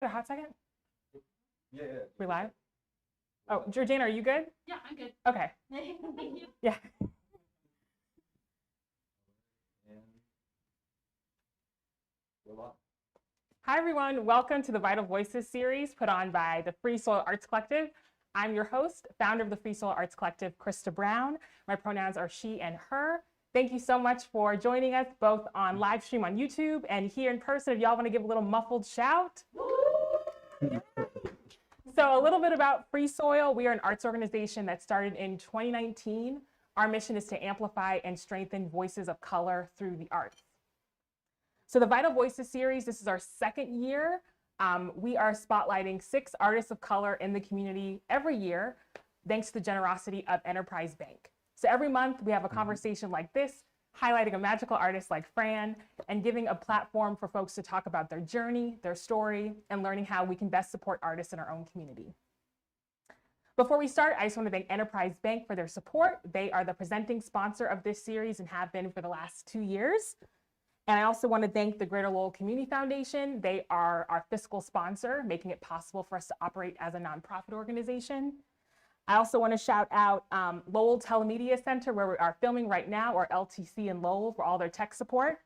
A hot second? Yeah. We live? Oh, Georgina, are you good? Yeah, I'm good. Okay. Thank you. Yeah. Hi, everyone. Welcome to the Vital Voices series put on by the Free Soil Arts Collective. I'm your host, founder of the Free Soil Arts Collective, Krista Brown. My pronouns are she and her. Thank you so much for joining us both on live stream on YouTube and here in person. If y'all want to give a little muffled shout. So a little bit about Free Soil. We are an arts organization that started in 2019. Our mission is to amplify and strengthen voices of color through the arts. So the Vital Voices series, this is our second year. We are spotlighting 6 artists of color in the community every year, thanks to the generosity of Enterprise Bank. So every month we have a conversation like this, highlighting a magical artist like Fran and giving a platform for folks to talk about their journey, their story, and learning how we can best support artists in our own community. Before we start, I just want to thank Enterprise Bank for their support. They are the presenting sponsor of this series and have been for the last 2 years. And I also want to thank the Greater Lowell Community Foundation. They are our fiscal sponsor, making it possible for us to operate as a nonprofit organization. I also want to shout out Lowell Telemedia Center, where we are filming right now, or LTC in Lowell, for all their tech support.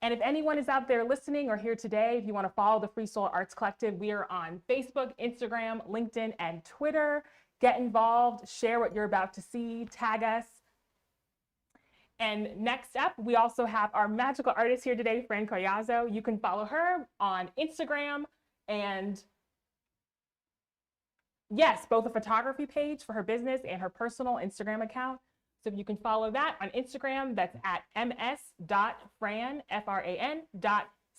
And if anyone is out there listening or here today, if you want to follow the Free Soil Arts Collective, we are on Facebook, Instagram, LinkedIn, and Twitter. Get involved, share what you're about to see, tag us. And next up, we also have our magical artist here today, Fran Collazo. You can follow her on Instagram and yes, both a photography page for her business and her personal Instagram account. So if you can follow that on Instagram, that's at ms.fran, F-R-A-N,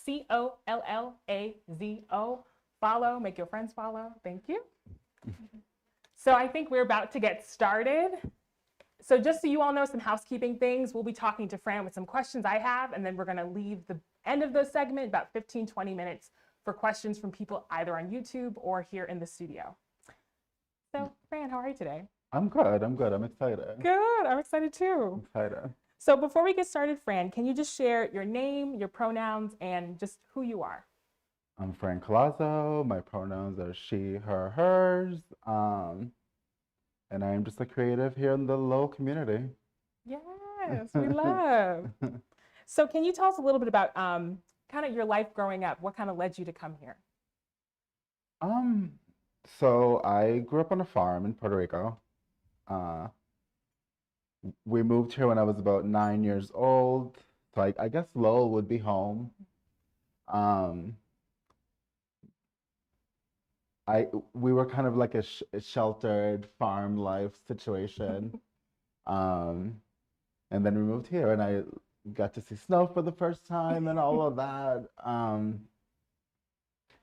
.COLLAZO. Follow, make your friends follow. Thank you. So I think we're about to get started. So just so you all know some housekeeping things, we'll be talking to Fran with some questions I have, and then we're gonna leave the end of the segment, about 15, 20 minutes, for questions from people either on YouTube or here in the studio. So, Fran, how are you today? I'm good. I'm excited. Good. I'm excited too. Excited. So before we get started, Fran, can you just share your name, your pronouns, and just who you are? I'm Fran Collazo. My pronouns are she, her, hers. And I am just a creative here in the Lowell community. Yes, we love. So can you tell us a little bit about kind of your life growing up? What kind of led you to come here? So I grew up on a farm in Puerto Rico. We moved here when I was about 9 years old. So I guess Lowell would be home. We were kind of like a sheltered farm life situation. And then we moved here and I got to see snow for the first time and all of that.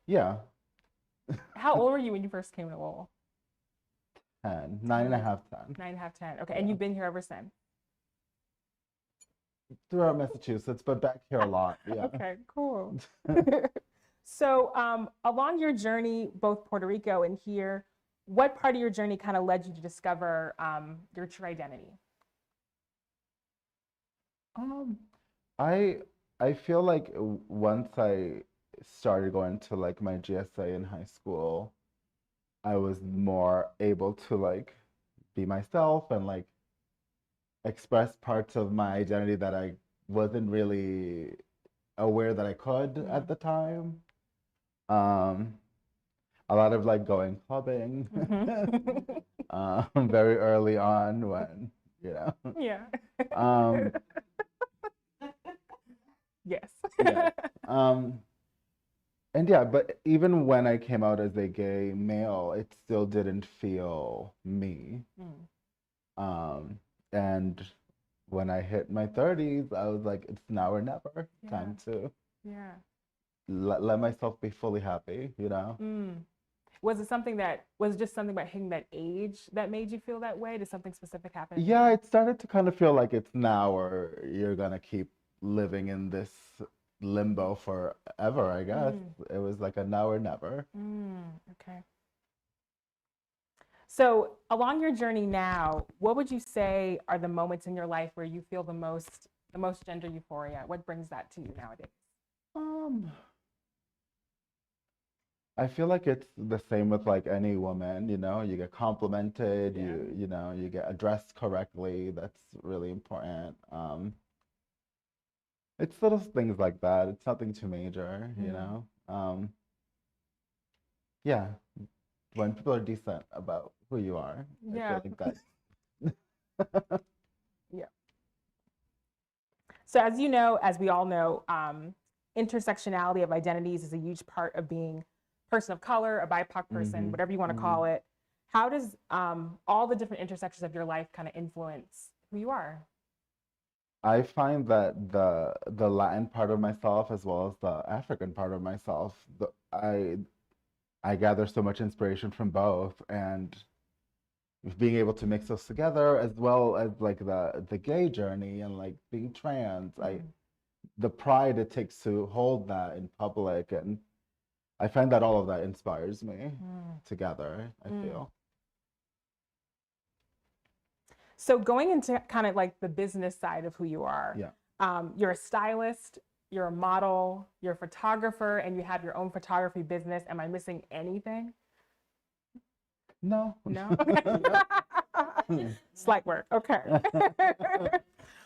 Yeah. How old were you when you first came to Lowell? 10, 9 and a half, 10. 9 and a half, 10. Okay, and you've been here ever since? Throughout Massachusetts, but back here a lot. Yeah. Okay, cool. So along your journey, both Puerto Rico and here, what part of your journey kind of led you to discover your true identity? I feel like once I started going to like my GSA in high school, I was more able to like be myself and like express parts of my identity that I wasn't really aware that I could at the time. A lot of like going clubbing very early on when, you know. Yeah. Yes. Yeah. And yeah, but even when I came out as a gay male, it still didn't feel me. And when I hit my 30s, I was like, it's now or never. Yeah. Time to Yeah. let myself be fully happy, you know? Was it just something about hitting that age that made you feel that way? Did something specific happen? Yeah, it started to kind of feel like it's now or you're gonna keep living in this limbo forever, I guess. It was like a now or never. Okay. So along your journey now, what would you say are the moments in your life where you feel the most gender euphoria? What brings that to you nowadays? I feel like it's the same with like any woman, you know, you get complimented, Yeah. you know, you get addressed correctly. That's really important. It's little things like that. It's nothing too major, you Mm. know. Yeah, when people are decent about who you are, I feel Yeah. like that. Yeah. So as you know, as we all know, intersectionality of identities is a huge part of being a person of color, a BIPOC person, hmm whatever you want to hmm call it. How does all the different intersections of your life kind of influence who you are? I find that the Latin part of myself as well as the African part of myself, I gather so much inspiration from both, and being able to mix those together as well as like the gay journey and like being trans, Mm, the pride it takes to hold that in public, and I find that all of that inspires me mm, together, I mm. feel. So going into kind of like the business side of who you are, Yeah. you're a stylist, you're a model, you're a photographer, and you have your own photography business. Am I missing anything? No. No? Okay. Slight work. Okay.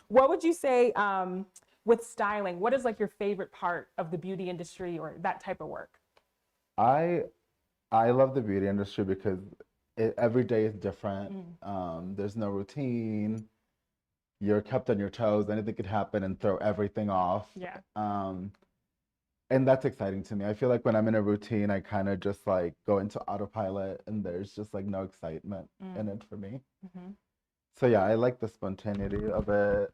What would you say with styling? What is like your favorite part of the beauty industry or that type of work? I I love the beauty industry because every day is different. Mm, There's no routine. You're kept on your toes. Anything could happen and throw everything off. yeah. Um, and that's exciting to me. I feel like when I'm in a routine, I kind of just like go into autopilot and there's just like no excitement Mm, in it for me. mhm. So yeah, I like the spontaneity of it.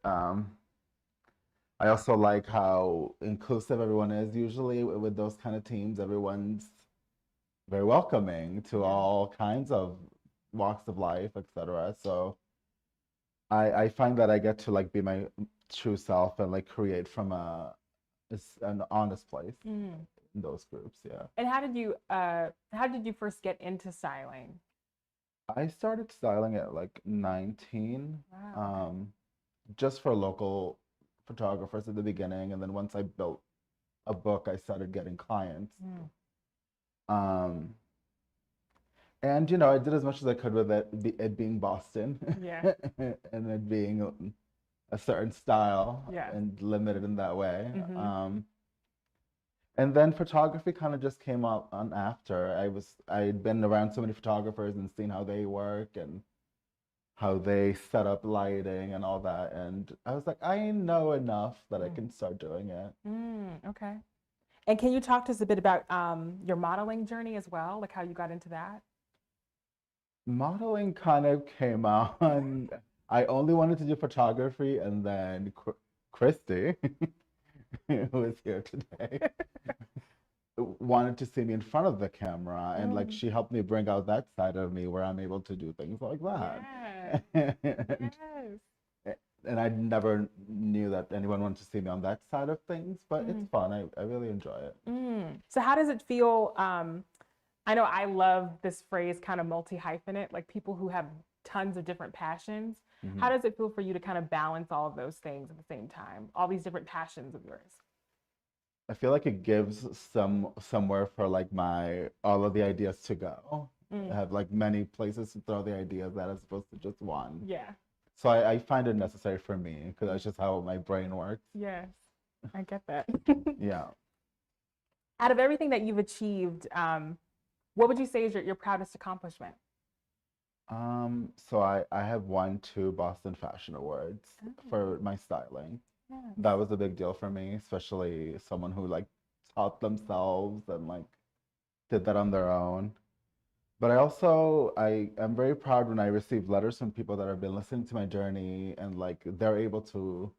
I also like how inclusive everyone is usually with those kind of teams. Everyone's very welcoming to Yeah. all kinds of walks of life, etc. So I find that I get to like be my true self and like create from an honest place Mm. in those groups. Yeah. And how did you first get into styling? I started styling at like 19, Wow, okay. um, just for local photographers at the beginning, and then once I built a book, I started getting clients. Mm. Um, and you know, I did as much as I could with it being Boston Yeah. and it being a certain style Yes. and limited in that way. Mm-hmm. And then photography kind of just came up on after. I'd been around so many photographers and seen how they work and how they set up lighting and all that. And I was like, I know enough that I Mm. can start doing it. Okay. And can you talk to us a bit about your modeling journey as well, like how you got into that? Modeling kind of came on. I only wanted to do photography, and then Christy, who is here today, wanted to see me in front of the camera, and like Mm. she helped me bring out that side of me where I'm able to do things like that. Yes. And, Yes. and I never knew that anyone wanted to see me on that side of things, but it's Mm. fun. I really enjoy it. So how does it feel? I know I love this phrase, kind of multi-hyphenate, like people who have tons of different passions. How Mhm. does it feel for you to kind of balance all of those things at the same time, all these different passions of yours? I feel like it gives somewhere for like my all of the ideas to go. I Mm. have like many places to throw the ideas at as opposed to just one. Yeah. So I find it necessary for me because Mm. that's just how my brain works. Yes, I get that. Yeah. Out of everything that you've achieved, what would you say is your proudest accomplishment? So I have won 2 Boston Fashion Awards Oh, for my styling. yes. That was a big deal for me, especially someone who like taught themselves and like did that on their own. But I am very proud when I receive letters from people that have been listening to my journey and like they're able to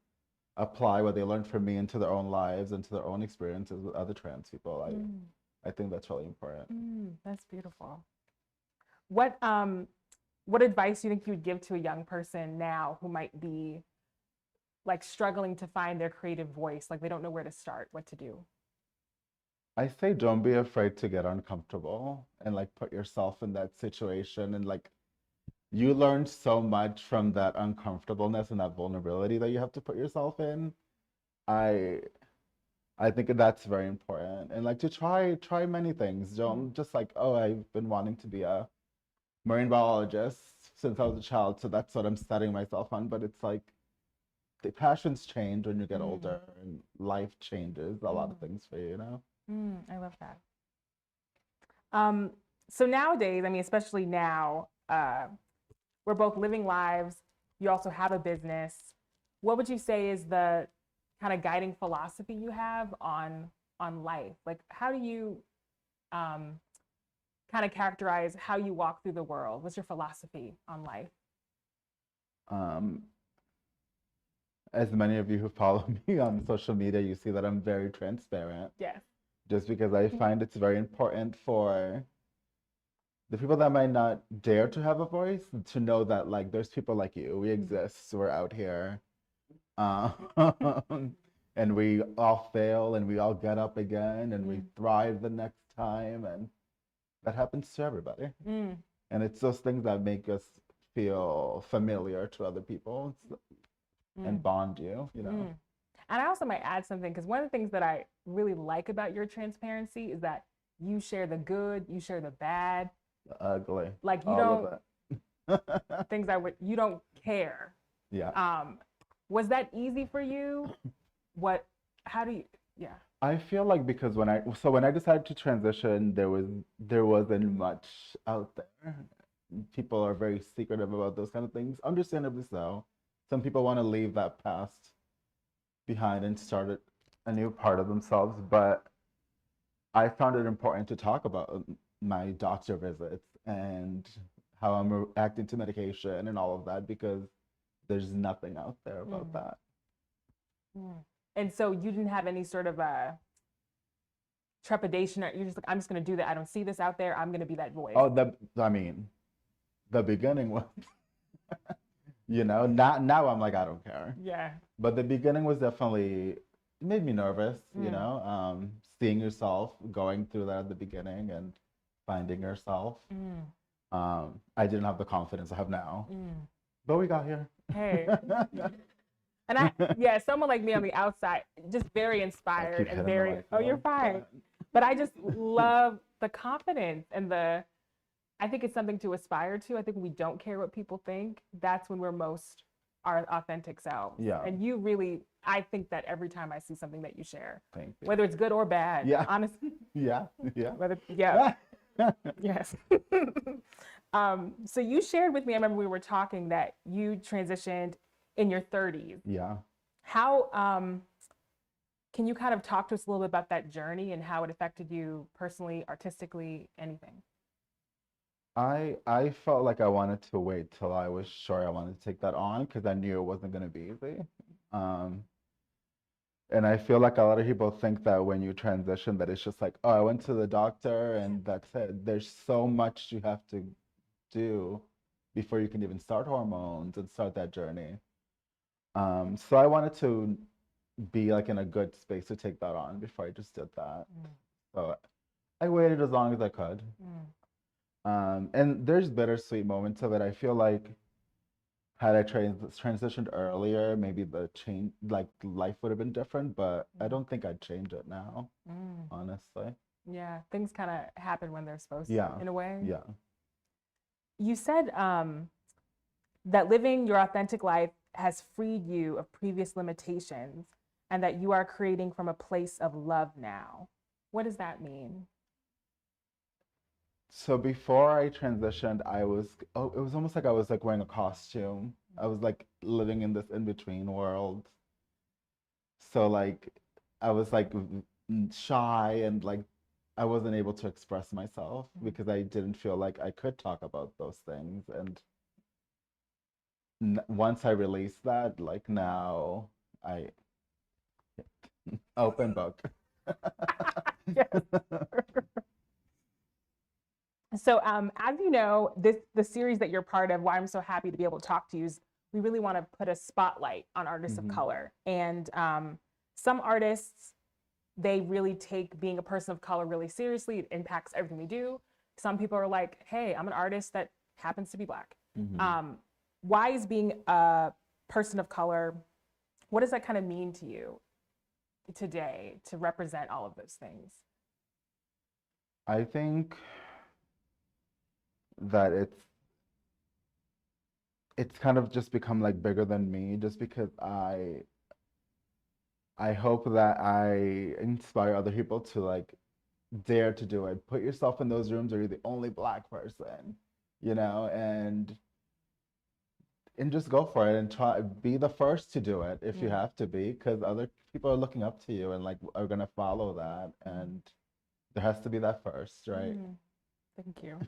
apply what they learned from me into their own lives and to their own experiences with other trans people. Mm, I think that's really important. that's beautiful. What what advice do you think you would give to a young person now who might be like struggling to find their creative voice, like they don't know where to start, what to do? I say don't be afraid to get uncomfortable and like put yourself in that situation and like you learn so much from that uncomfortableness and that vulnerability that you have to put yourself in. I I think that's very important. And like to try many things. Mm, Don't just like, oh, I've been wanting to be a marine biologist since I was a child, so that's what I'm setting myself on. But it's like the passions change when you get mm, older and life changes a lot of mm, things for you, you know? I love that. Um, so nowadays, I mean, especially now, we're both living lives. You also have a business. What would you say is the kind of guiding philosophy you have on life? Like, how do you um, kind of characterize how you walk through the world? What's your philosophy on life? Um, as many of you who follow me on social media, you see that I'm very transparent, Yes. just because I find it's very important for the people that might not dare to have a voice to know that like there's people like you. We exist. We're out here. Um, and we all fail and we all get up again and we Mm, thrive the next time, and that happens to everybody. mm, And it's those things that make us feel familiar to other people and mm, bond you, you know. mm. And I also might add something because one of the things that I really like about your transparency is that you share the good, you share the bad. The ugly, Like you all don't of it. things that would you don't care. Yeah. Um, was that easy for you? What? How do you? Yeah. I feel like because when I decided to transition, there wasn't much out there. People are very secretive about those kind of things, understandably so. Some people want to leave that past behind and start a new part of themselves, but I found it important to talk about my doctor visits and how I'm reacting to medication and all of that because there's nothing out there about Mm, that. mm. And so you didn't have any sort of a trepidation, or you're just like, I'm just going to do that. I don't see this out there. I'm going to be that voice. Oh, I mean, the beginning was, now I'm like, I don't care. Yeah. But the beginning was definitely, it made me nervous, Mm, seeing yourself going through that at the beginning and finding yourself. mm, I didn't have the confidence I have now, mm. but we got here. Hey. And yeah, someone like me on the outside, just very I inspired keep and hitting the very, mic. oh, you're Though. fine. But I just love the confidence and I think it's something to aspire to. I think when we don't care what people think, that's when we're most our authentic selves. Yeah, And you really, I think that every time I see something that you share, thank you. whether it's good or bad, Yeah, honestly, yeah, yeah. yeah, yes. So you shared with me, I remember we were talking that you transitioned in your 30s. Yeah. How, can you kind of talk to us a little bit about that journey and how it affected you personally, artistically, anything? I felt like I wanted to wait till I was sure I wanted to take that on because I knew it wasn't going to be easy. Um, and I feel like a lot of people think that when you transition that it's just like, oh, I went to the doctor and that's it. There's so much you have to do before you can even start hormones and start that journey. So I wanted to be like in a good space to take that on before I just did that. Mm, So I waited as long as I could. mm, And there's bittersweet moments of it. I feel like had I transitioned earlier, maybe the change, like life would have been different, but I mm, don't think I'd change it now, mm. honestly. Yeah, things kind of happen when they're supposed to, Yeah, in a way. yeah. You said that living your authentic life has freed you of previous limitations and that you are creating from a place of love now. What does that mean? So before I transitioned, it was almost like I was like wearing a costume. I was like living in this in-between world. So like I was like shy and like I wasn't able to express myself Mm, because I didn't feel like I could talk about those things. And once I released that, like now I open book. yes. So, as you know, the series that you're part of, why I'm so happy to be able to talk to you is we really want to put a spotlight on artists of Hmm. color. And some artists, they really take being a person of color really seriously. It impacts everything they do. Some people are like, hey, I'm an artist that happens to be Black. Hmm. Um, why is being a person of color, what does that kind of mean to you? today to represent all of those things? I think that it's kind of just become like bigger than me just because I hope that I inspire other people to like dare to do it. Put yourself in those rooms where you're the only Black person, and just go for it and try be the first to do it if you have to be, because other people are looking up to you and like are gonna follow that, and there has to be that first, right? Thank you.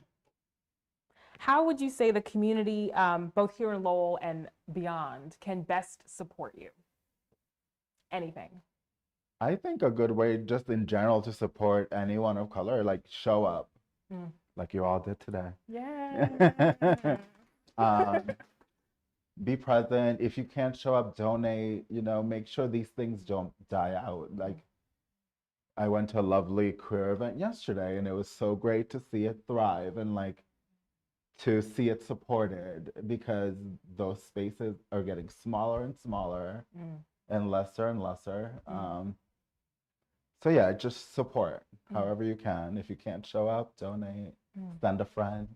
How would you say the community, both here in Lowell and beyond, can best support you? Anything. I think a good way just in general to support anyone of color, like show up like you all did today. Yeah. Um, be present. If you can't show up, donate, make sure these things don't die out. Like I went to a lovely queer event yesterday and it was so great to see it thrive and like to see it supported, because those spaces are getting smaller and smaller and lesser. So yeah, just support however you can. If you can't show up, donate, send a friend.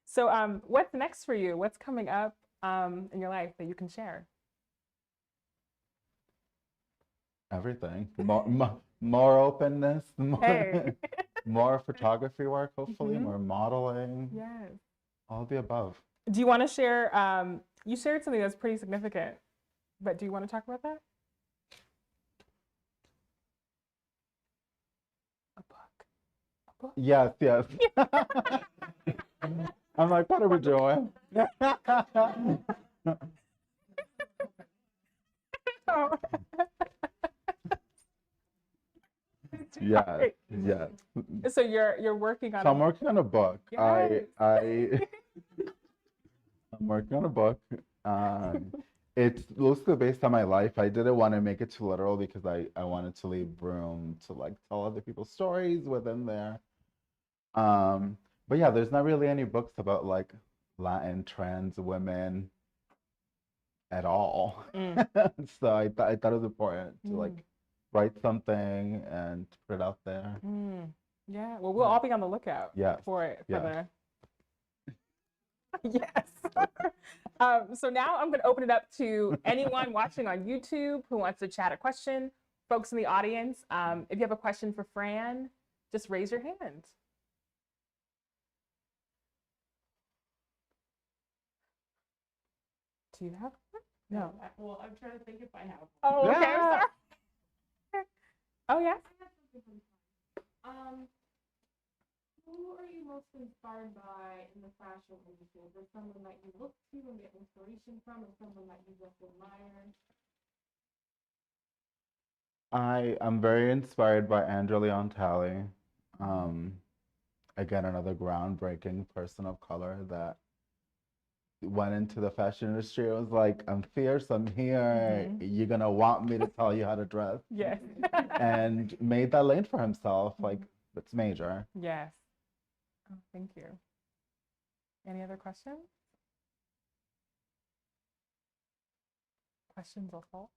So what's next for you? What's coming up in your life that you can share? Everything. More openness, Hey. more photography work, hopefully, more modeling. Yes. All the above. Do you want to share, you shared something that's pretty significant, but do you want to talk about that? A book. A book? Yes, yes. I'm like, what are we doing? Oh. Yes, yes. So you're working on So I'm working on a book. Yes. I'm working on a book. It's loosely based on my life. I didn't want to make it too literal because I wanted to leave room to like tell other people's stories within there. But yeah, there's not really any books about like Latin trans women at all. So I thought it was important to like write something and put it out there. Yeah, well, we'll all be on the lookout for it. Yes. Yes. So now I'm going to open it up to anyone watching on YouTube who wants to chat a question. Folks in the audience, if you have a question for Fran, just raise your hand. Do you have one? No. Well, I'm trying to think if I have. Oh, okay. I'm sorry. Oh, yeah. Who are you most inspired by in the fashion industry? Is there someone that you look to and get inspiration from, or someone that you just admire? I'm very inspired by Andrea Leon Talley. Again, another groundbreaking person of color that went into the fashion industry. I was like, I'm fierce, I'm here. You're gonna want me to tell you how to dress. Yes. And made that lane for himself. Like, it's major. Yes. Oh, thank you. Any other questions? Questions or thoughts?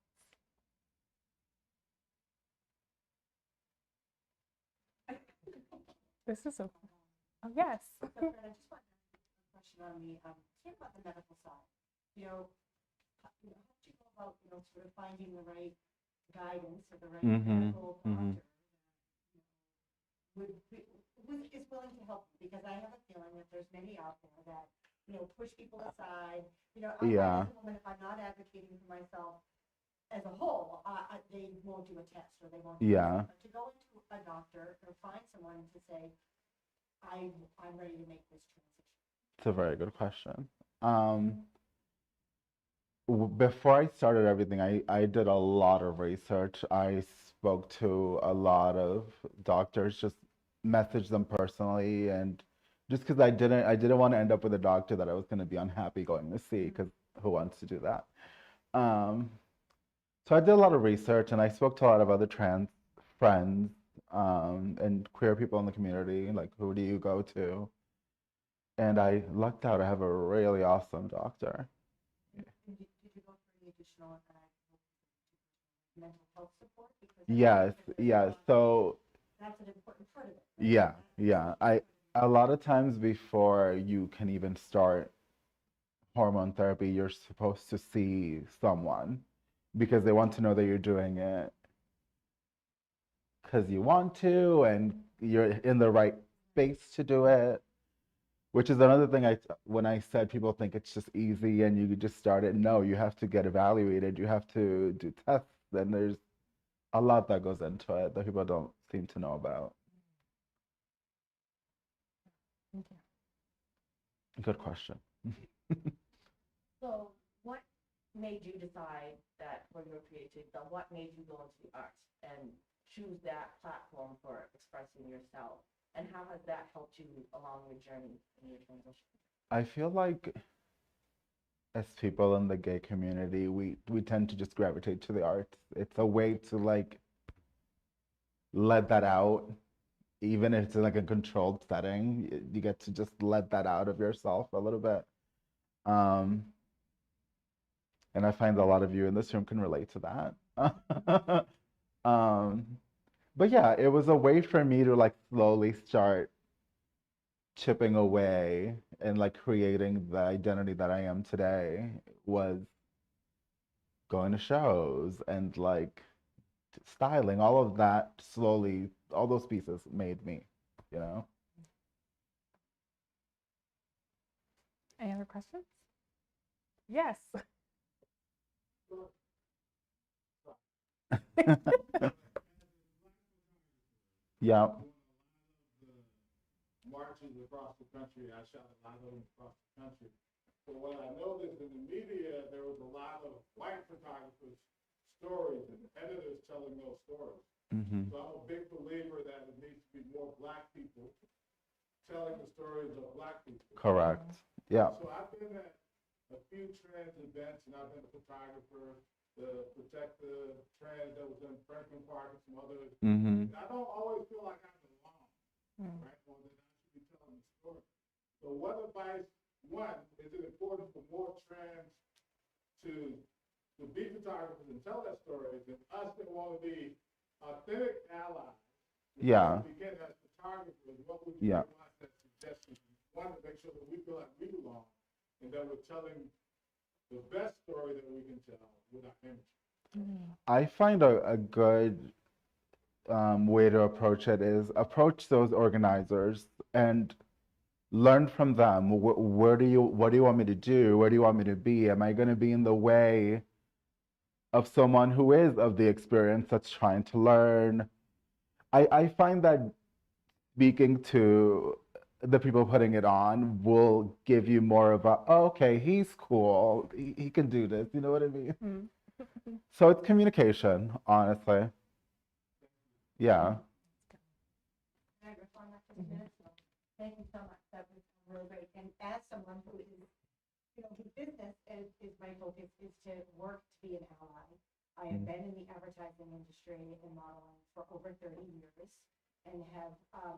This is so cool. Oh, yes. So, Fran, I just want to ask a question on the talk about the medical side. How do you go about sort of finding the right guidance or the right medical doctor who is willing to help you? Because I have a feeling that there's many out there that push people aside. I as a woman, if I'm not advocating for myself as a whole, they won't do a test or they won't do Yeah. But to go into a doctor or find someone to say, I'm ready to make this transition. It's a very good question. Before I started everything, I did a lot of research. I spoke to a lot of doctors, just messaged them personally, and just because I didn't want to end up with a doctor that I was going to be unhappy going to see, because who wants to do that? So I did a lot of research, and I spoke to a lot of other trans friends, and queer people in the community, like who do you go to? And I lucked out. I have a really awesome doctor. Did you go for any additional mental health support? Because Yes, yes. So that's an important part of it. yeah, yeah. A lot of times before you can even start hormone therapy, you're supposed to see someone because they want to know that you're doing it because you want to and you're in the right space to do it. Which is another thing when I said people think it's just easy and you could just start it. No, you have to get evaluated. You have to do tests, and there's a lot that goes into it that people don't seem to know about. Thank you. Good question. So what made you decide that for your creativity, what made you go into the arts and choose that platform for expressing yourself? And how has that helped you along your journey in your transition? I feel like as people in the gay community, we tend to just gravitate to the arts. It's a way to like let that out, even if it's in like a controlled setting. You get to just let that out of yourself a little bit. Um, and I find a lot of you in this room can relate to that. Um, but yeah, it was a way for me to like slowly start chipping away and like creating the identity that I am today was going to shows and like styling, all of that slowly, all those pieces made me, you know? Any other questions? Yes. Yeah. Marches across the country. I shot a lot of them across the country. But what I noticed in the media, there was a lot of white photographers' stories and editors telling those stories. Mm-hmm. So I'm a big believer that it needs to be more black people telling the stories of black people. Correct. Yeah. So I've been at a few trans events, and I've been a photographer to protect the trans that was in Franklin Park and some others. Mm-hmm. I don't always feel like I belong, right? Or that I should be telling the story. So what advice, one, is it important for more trans to be photographers and tell their stories, and us that want to be authentic allies? Yeah. Begin as photographers, what would you give us as suggestions? One, to make sure that we feel like we belong, and that we're telling the best story that we can tell with our image. I find a good way to approach it is approach those organizers and learn from them. What do you want me to do? Where do you want me to be? Am I going to be in the way of someone who is of the experience that's trying to learn? I find that speaking to the people putting it on will give you more of a, oh, okay, he's cool. He can do this. You know what I mean? So it's communication, honestly. Yeah. Can I respond to that just a minute? So, thank you so much. That was really great. And as someone who is, whose business is my focus is to work to be an ally. I have been in the advertising industry and modeling for over 30 years and have,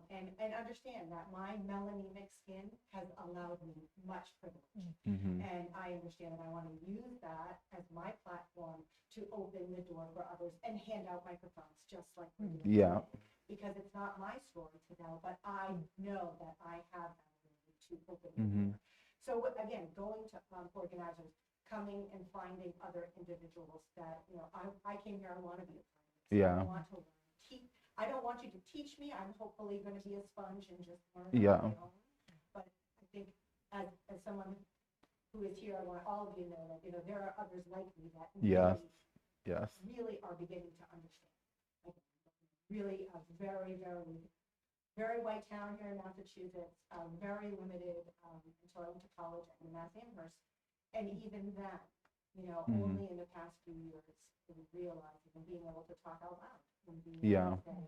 and understand that my melanemic skin has allowed me much privilege. Mm-hmm. And I understand that I want to use that as my platform to open the door for others and hand out microphones just like we're doing Yeah. today. Because it's not my story to tell, but I know that I have that ability to open the door. So again, going to organizers, coming and finding other individuals that, I came here, I want to be a part of it. So Yeah. I want to learn. I don't want you to teach me. I'm hopefully going to be a sponge and just learn Yeah. on my own. But I think as someone who is here, I want all of you to know that, there are others like me that Yes. Yes. really are beginning to understand. Like, really a very, very, very white town here in Massachusetts, very limited until I went to college at Mass Amherst. And even then, only in the past few years, realizing and being able to talk out loud and being able to say,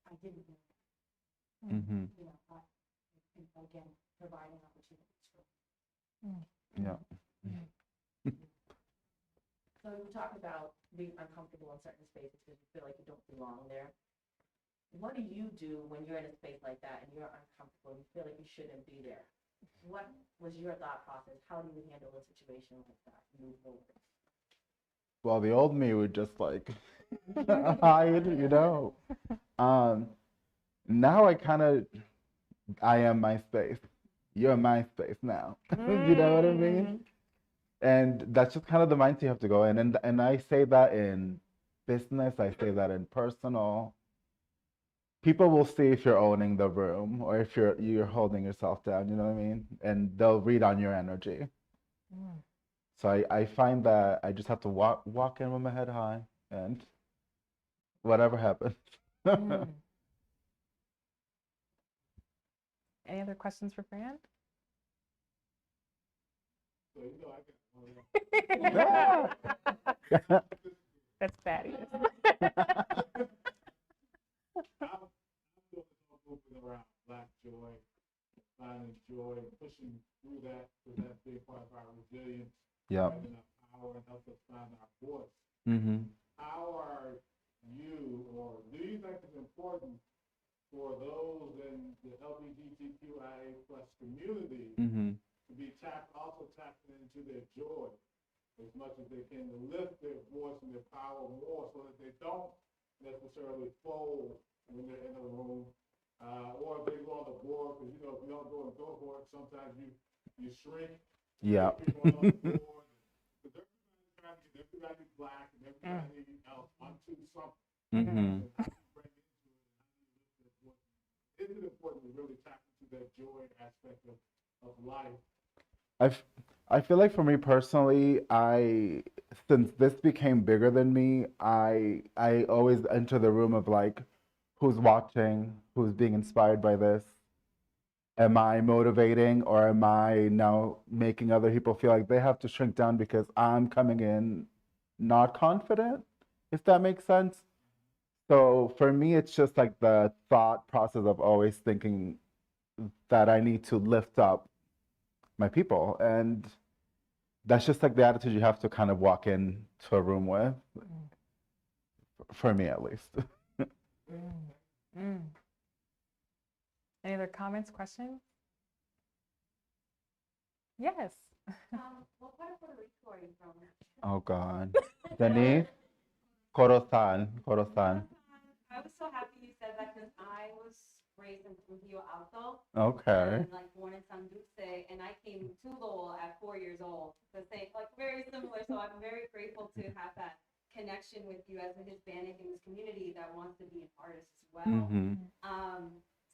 I didn't know that. Mm-hmm. Again, providing opportunities for. Yeah. So you talked about being uncomfortable in certain spaces because you feel like you don't belong there. What do you do when you're in a space like that and you're uncomfortable and you feel like you shouldn't be there? What was your thought process? How do you handle a situation like that and move forward? well, the old me would just like hide, you know. Um, Now I am my space. You're my space now. You know what I mean? And that's just kind of the mindset you have to go in. And I say that in business, I say that in personal. People will see if you're owning the room or if you're holding yourself down, you know what I mean? And they'll read on your energy. So I find that I just have to walk in with my head high and whatever happens. Any other questions for Fran? So, you know, I got one. That's fabulous. I'm doing this whole movement around Black joy, finding joy, pushing through that, because that's a big part of our resilience, Yep. finding our power, and helps us find our voice. Mm-hmm. How are you, or do you think it's important for those in the LGBTQIA plus community Mm-hmm. to be also tapping into their joy as much as they can, to lift their voice and their power more, so that they don't necessarily fold when they're in a room, or if they go on the board, because, you know, if you don't go and go for it, sometimes you shrink. Yeah. People on the board, because everybody's trying to get everybody black and everybody else onto something. Mm-hmm. And how do you bring into it, and how do you lift their voice? Is it important to really tap into that joy aspect of life? I feel like for me personally, since this became bigger than me, I always enter the room of like, who's watching, who's being inspired by this? Am I motivating or am I now making other people feel like they have to shrink down because I'm coming in not confident, if that makes sense? So for me, it's just like the thought process of always thinking that I need to lift up my people. And that's just like the attitude you have to kind of walk into a room with, for me at least. Any other comments, questions? Yes. What part of Puerto Rico are you from? Oh God. Denise, Corazon. I was so happy you said that because I was raised in Trujillo Alto. Okay. And like born in San Dulce, and I came to Lowell at 4 years old. The same, like very similar. So I'm very grateful to have that connection with you as a Hispanic in this community that wants to be an artist as well. Mm-hmm.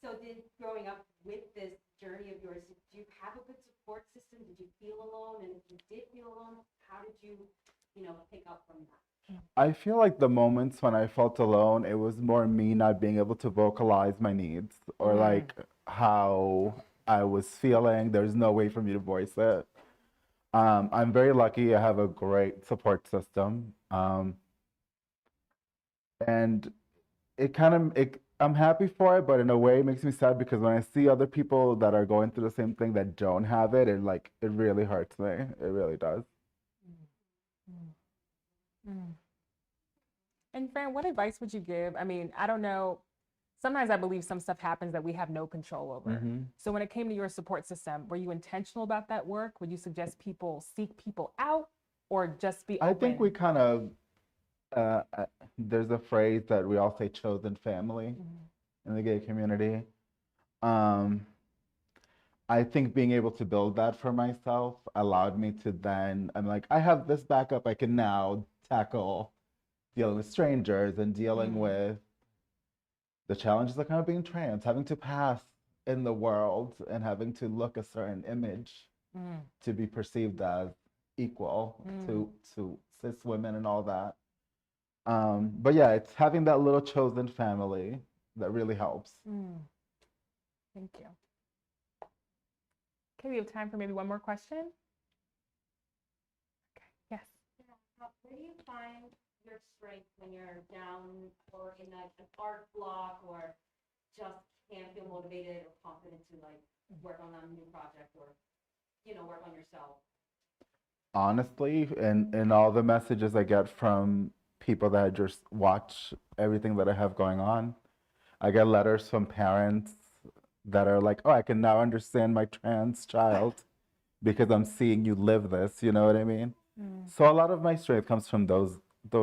So did growing up with this journey of yours, did you have a good support system? Did you feel alone? And if you did feel alone, how did you, pick up from that? I feel like the moments when I felt alone, it was more me not being able to vocalize my needs or like how I was feeling. There's no way for me to voice it. I'm very lucky. I have a great support system. And I'm happy for it, but in a way it makes me sad because when I see other people that are going through the same thing that don't have it, it really hurts me. It really does. And Fran, what advice would you give? I mean, I don't know. Sometimes I believe some stuff happens that we have no control over. So when it came to your support system, were you intentional about that work? Would you suggest people seek people out or just be open? I think we kind of, there's a phrase that we all say, chosen family in the gay community. I think being able to build that for myself allowed me to then, I'm like, I have this backup. I can now tackle dealing with strangers and dealing with the challenges of kind of being trans, having to pass in the world and having to look a certain image to be perceived as equal to cis women and all that. But yeah, it's having that little chosen family that really helps. Thank you. Okay, we have time for maybe one more question. Okay, yes. Where do you find your strength when you're down or in like an art block or just can't feel motivated or confident to like work on a new project or, work on yourself? Honestly, and all the messages I get from people that just watch everything that I have going on, I get letters from parents that are like, oh, I can now understand my trans child because I'm seeing you live this, you know what I mean? So a lot of my strength comes from those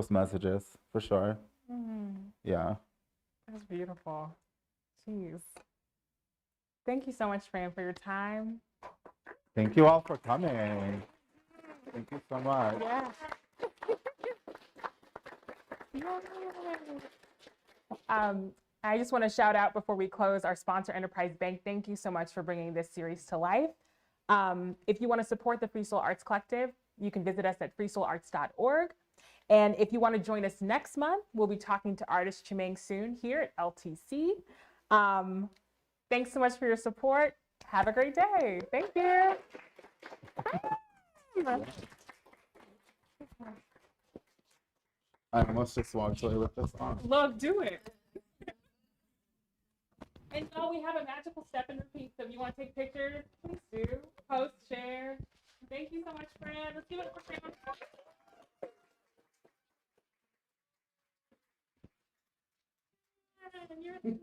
messages, for sure. Yeah. That's beautiful. Jeez. Thank you so much, Fran, for your time. Thank you all for coming. Thank you so much. Yeah. I just want to shout out before we close our sponsor, Enterprise Bank. Thank you so much for bringing this series to life. If you want to support the Free Soul Arts Collective, you can visit us at freesoularts.org. And if you want to join us next month, we'll be talking to artist Chimeng soon here at LTC. Thanks so much for your support. Have a great day. Thank you. I almost just walked away with this on. Look, do it. And so we have a magical step and repeat. So if you want to take pictures, please do. Post, share. Thank you so much, Fran. Let's give it up for Fran. You're